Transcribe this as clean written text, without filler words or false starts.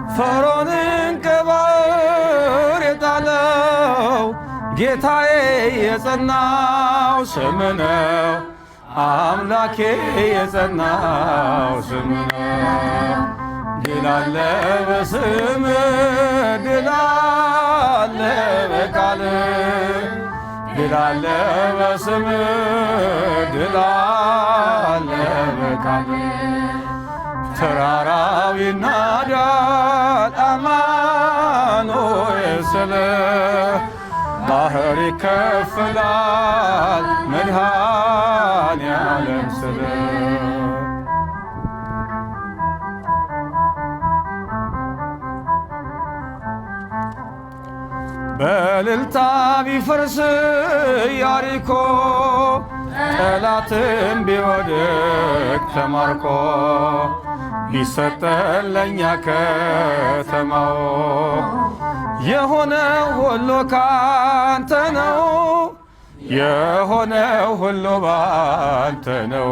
ፈርዖንን ከባሕር የጣለው ጌታዬ የጸናው ስም ነው። አምላኬ የጸናው ስም ነው። ድል አለ በስም ድል አለ በቃል ድል አለ በስም ድል አለ በቃል ተራራው ይናዳል አማኑኤል ስለ ባህር ይከፈላል መድኃኔዓለም ስለ በእልልታ ቢፈርስ ኢያሪኮ ጠላትም ቢወድቅ ተማርኮ ቢሰጠን ለእኛ ከተማው የሆነው ሁሉ ካንተ ነው። የሆነው ሁሉ ባንተ ነው።